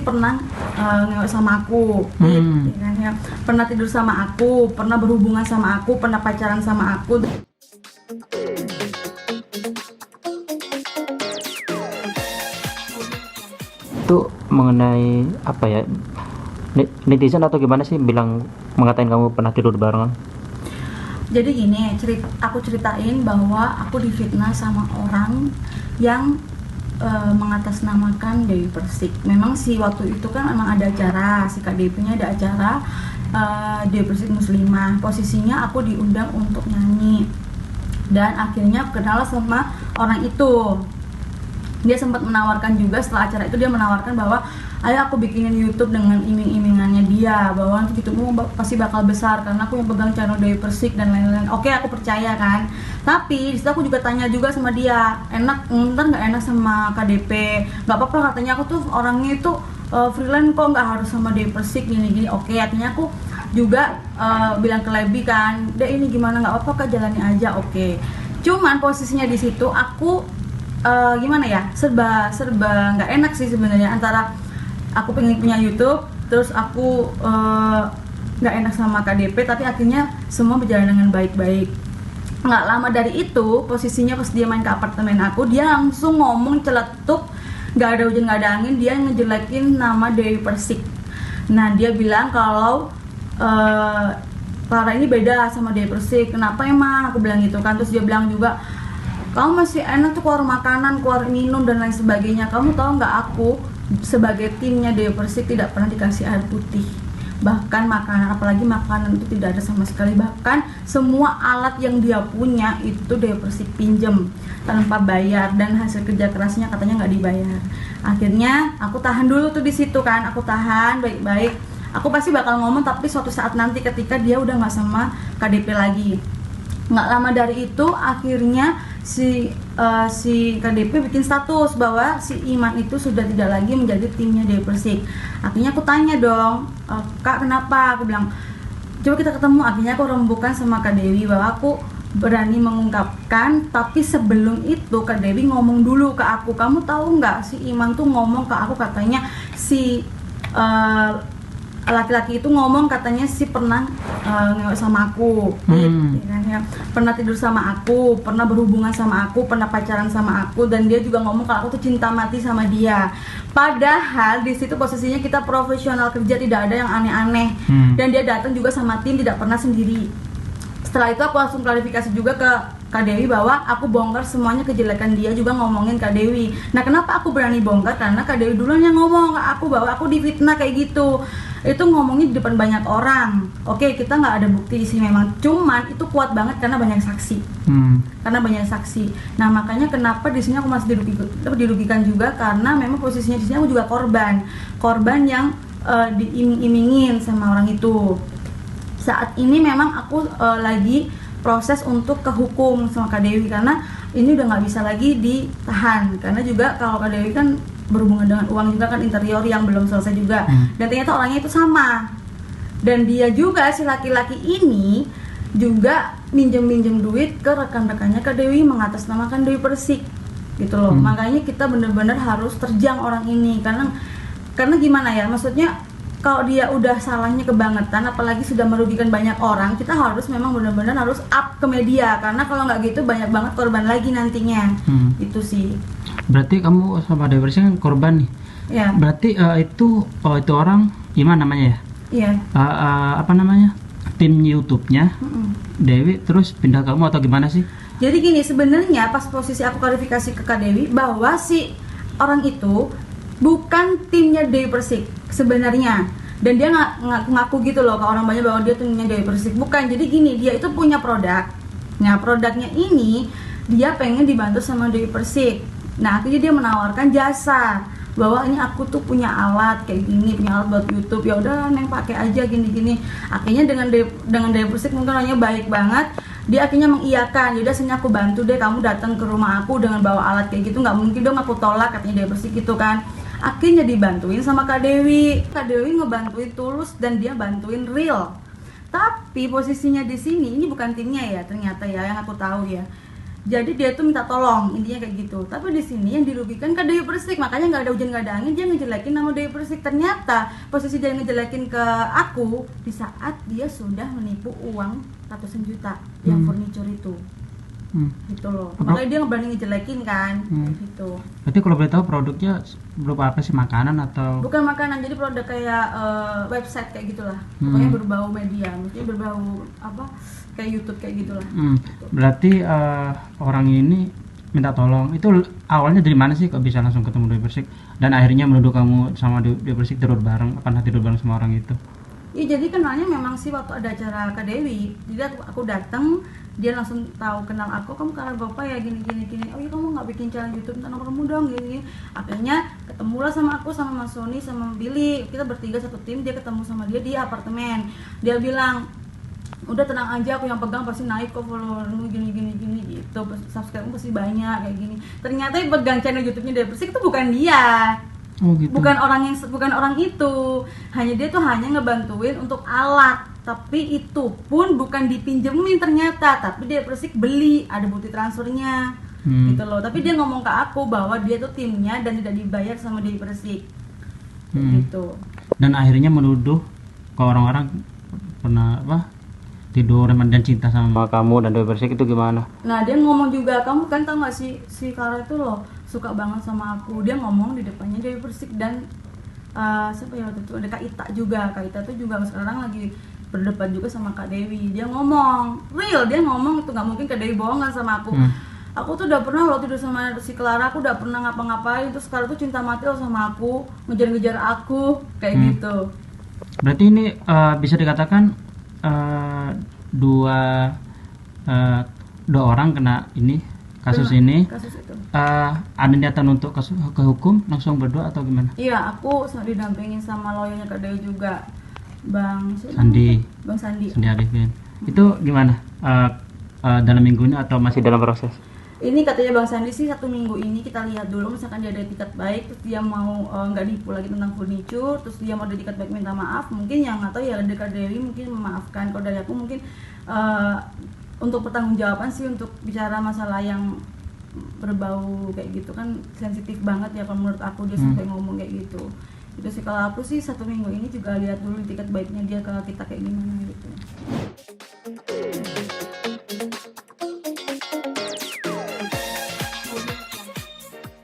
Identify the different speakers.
Speaker 1: pernah ngewek sama aku, ya, pernah tidur sama aku, pernah berhubungan sama aku, pernah pacaran sama aku.
Speaker 2: Itu mengenai apa ya, netizen atau gimana sih bilang mengatain kamu pernah tidur barengan?
Speaker 1: Jadi gini, aku ceritain bahwa aku difitnah sama orang yang mengatasnamakan Dewi Persik. Memang sih waktu itu kan memang ada acara, si KDP-nya ada acara Dewi Persik Muslimah. Posisinya aku diundang untuk nyanyi. Dan akhirnya kenal sama orang itu. Dia sempat menawarkan juga, setelah acara itu dia menawarkan bahwa ayo aku bikinin YouTube dengan iming-imingannya dia, bahwa nanti YouTubemu pasti bakal besar karena aku yang pegang channel Dewi Persik dan lain-lain. Oke, aku percaya kan. Tapi disitu aku juga tanya juga sama dia, ntar nggak enak sama KDP? Nggak apa-apa katanya, aku tuh orangnya itu freelance kok, nggak harus sama Dewi Persik gini-gini. Oke, artinya aku juga bilang ke Lebi kan, deh ini gimana, nggak apa-apa kak, jalani aja. Oke. Cuman posisinya di situ aku gimana ya, serba nggak enak sih sebenarnya, antara aku pengen punya YouTube terus aku nggak enak sama KDP, tapi akhirnya semua berjalan dengan baik-baik. Nggak lama dari itu, posisinya pas dia main ke apartemen aku, dia langsung ngomong celetuk, nggak ada hujan nggak ada angin, dia ngejelekin nama Dewi Persik. Nah, dia bilang kalau Clara ini beda sama Dewi Persik. Kenapa emang? Aku bilang gitu kan. Terus dia bilang juga, kamu masih enak tuh keluar makanan, keluar minum dan lain sebagainya. Kamu tahu nggak, aku sebagai timnya Dewi Persik tidak pernah dikasih air putih. Bahkan makanan, apalagi makanan itu tidak ada sama sekali. Bahkan semua alat yang dia punya itu Dewi Persik pinjem tanpa bayar, dan hasil kerja kerasnya katanya nggak dibayar. Akhirnya aku tahan dulu tuh di situ kan. Aku tahan baik-baik. Aku pasti bakal ngomong, tapi suatu saat nanti ketika dia udah nggak sama KDP lagi. Nggak lama dari itu akhirnya si KDP bikin status bahwa si Iman itu sudah tidak lagi menjadi timnya Dewi Persik. Akhirnya aku tanya dong, Kak kenapa? Aku bilang, coba kita ketemu. Akhirnya aku rembukan sama Kak Dewi bahwa aku berani mengungkapkan, tapi sebelum itu Kak Dewi ngomong dulu ke aku, kamu tahu nggak, si Iman tuh ngomong ke aku, katanya si laki-laki itu ngomong katanya si pernah ngewek sama aku, ya, pernah tidur sama aku, pernah berhubungan sama aku, pernah pacaran sama aku, dan dia juga ngomong kalau aku tuh cinta mati sama dia. Padahal di situ posisinya kita profesional kerja, tidak ada yang aneh-aneh, dan dia datang juga sama tim, tidak pernah sendiri. Setelah itu aku langsung klarifikasi juga ke Kak Dewi bahwa aku bongkar semuanya kejelekan dia, juga ngomongin Kak Dewi. Nah, kenapa aku berani bongkar? Karena Kak Dewi duluan yang ngomong ke aku bahwa aku difitnah kayak gitu. Itu ngomongin di depan banyak orang. Oke, kita nggak ada bukti sih memang, cuman itu kuat banget karena banyak saksi. Karena banyak saksi. Nah, makanya kenapa di sini aku masih dirugikan juga, karena memang posisinya di sini aku juga korban yang diiming-imingin sama orang itu. Saat ini memang aku lagi proses untuk ke hukum sama Kak Dewi, karena ini udah nggak bisa lagi ditahan, karena juga kalau Kak Dewi kan berhubungan dengan uang juga kan, interior yang belum selesai juga, dan ternyata orangnya itu sama, dan dia juga si laki-laki ini juga minjem duit ke rekan-rekannya Kak Dewi, mengatasnamakan Dewi Persik gitu loh. Makanya kita bener-bener harus terjang orang ini, karena gimana ya, maksudnya kalau dia udah salahnya kebangetan, apalagi sudah merugikan banyak orang, kita harus memang benar-benar harus up ke media, karena kalau nggak gitu banyak banget korban lagi nantinya. Itu sih.
Speaker 3: Berarti kamu sama Dewi Persik kan korban nih.
Speaker 1: Ya.
Speaker 3: Berarti itu orang gimana namanya ya?
Speaker 1: Iya.
Speaker 3: Apa namanya? Tim YouTube-nya Dewi terus pindah ke kamu atau gimana sih?
Speaker 1: Jadi gini, sebenarnya pas posisi aku klarifikasi ke Kak Dewi bahwa si orang itu bukan timnya Dewi Persik sebenarnya, dan dia ngaku gitu loh ke orang banyak bahwa dia timnya Dewi Persik. Bukan. Jadi gini, dia itu punya produk. Nah, produknya ini dia pengen dibantu sama Dewi Persik. Nah, akhirnya dia menawarkan jasa bahwa ini aku tuh punya alat kayak gini, punya alat buat YouTube, ya udah Neng pakai aja gini-gini. Akhirnya dengan Dewi Persik mungkin orangnya baik banget, dia akhirnya mengiyakan. Yaudah sini aku bantu deh, kamu datang ke rumah aku dengan bawa alat kayak gitu, nggak mungkin dong aku tolak, katanya Dewi Persik gitu kan. Akhirnya dibantuin sama Kak Dewi. Kak Dewi ngebantuin tulus dan dia bantuin real. Tapi posisinya di sini ini bukan timnya ya, ternyata ya, yang aku tahu ya. Jadi dia tuh minta tolong, intinya kayak gitu. Tapi di sini yang dirugikan kan Dewi Persik, makanya nggak ada hujan nggak ada angin, dia ngejelekin nama Dewi Persik. Ternyata posisi dia ngejelekin ke aku di saat dia sudah menipu uang ratusan juta yang furniture itu, gitu loh. Makanya dia berani ngejelekin kan, kayak gitu.
Speaker 3: Berarti kalau boleh tahu produknya berupa apa sih, makanan atau?
Speaker 1: Bukan makanan, jadi produk kayak website kayak gitulah. Pokoknya berbau media, maksudnya berbau apa? Kayak YouTube kayak gitulah.
Speaker 3: Berarti orang ini minta tolong. Itu awalnya dari mana sih kok bisa langsung ketemu Dewi Persik dan akhirnya menuduh kamu sama Dewi Persik tidur bareng, pernah tidur bareng sama orang itu?
Speaker 1: Iya, jadi kenalnya memang sih waktu ada acara Kak Dewi. Jadi aku datang, dia langsung tahu kenal aku, kamu Kak Bapak ya gini. Oh iya, kamu nggak bikin channel YouTube minta nomormu dong gini. Akhirnya ketemulah sama aku sama Mas Sony sama Billy. Kita bertiga satu tim, dia ketemu sama dia di apartemen. Dia bilang, udah tenang aja, aku yang pegang pasti naik kok followermu gini gitu, subscribe pasti banyak kayak gini. Ternyata yang pegang channel YouTube-nya Dewi Persik itu bukan dia.
Speaker 3: Oh gitu.
Speaker 1: Bukan orang itu. Hanya dia tuh hanya ngebantuin untuk alat. Tapi itu pun bukan dipinjemin ternyata, tapi Dewi Persik beli, ada bukti transfernya. Gitu loh. Tapi dia ngomong ke aku bahwa dia tuh timnya dan tidak dibayar sama Dewi Persik. Gitu.
Speaker 3: Dan akhirnya menuduh ke orang-orang pernah tidur dan cinta sama
Speaker 2: kamu dan Dewi Persik itu gimana?
Speaker 1: Nah, dia ngomong juga, kamu kan tau gak sih si Kara itu loh suka banget sama aku. Dia ngomong di depannya Dewi Persik dan siapa ya waktu itu, ada Kak Ita juga. Kak Ita tuh juga sekarang lagi berdebat juga sama Kak Dewi. Dia ngomong real, dia ngomong itu nggak mungkin Kak Dewi bohongan sama aku. Aku tuh udah pernah waktu tidur sama si Clara, aku udah pernah ngapa-ngapain, terus sekarang tuh cinta mati loh sama aku, ngejar-ngejar aku kayak gitu.
Speaker 3: Berarti ini bisa dikatakan dua orang kena ini kasus ini.
Speaker 1: Kasus itu.
Speaker 3: Ada niatan untuk ke hukum langsung berdua atau gimana?
Speaker 1: Iya, aku didampingin sama lawyernya Kak Dewi juga, Bang
Speaker 3: Sandi Arifin. Itu gimana? Dalam minggu ini atau masih dalam proses?
Speaker 1: Ini katanya Bang Sandi sih 1 minggu ini kita lihat dulu, misalkan dia ada etikat baik, terus dia mau nggak nipu lagi tentang furniture, terus dia mau ada etikat baik minta maaf, mungkin yang nggak tahu ya Kak Dewi mungkin memaafkan. Kalau dari aku mungkin untuk pertanggungjawaban sih, untuk bicara masalah yang berbau kayak gitu kan sensitif banget ya kalau menurut aku, dia sampai ngomong kayak gitu. Itu sih kalau aku sih 1 minggu ini juga lihat dulu etikat baiknya dia ke kita kayak gimana gitu.